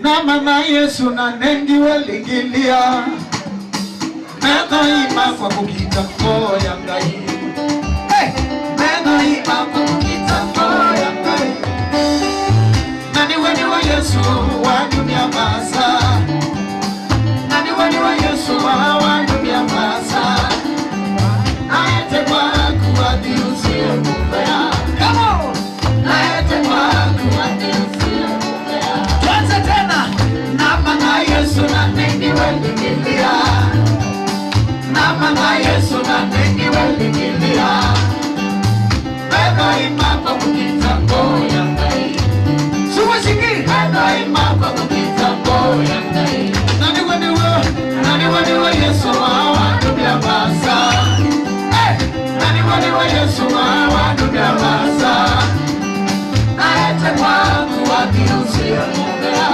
na mama Yesu na nendi waligilia mego ima kwa kukita koya ngai mego ima kwa kukita koya ngai nani wa Yesu wa dunia basa nani wa Yesu wa dunia basa aete kwa kuadiusi mbea come on aete kwa kuadiusi mbea tuanze tena na mama Yesu na nendi waligilia na mama Yesu na nendi waligilia mego ima kwa kukita koya ngai Nani wa Yesu wa dunia basa nani wa Yesu wa dunia basa aete kwa kuadiusi mbea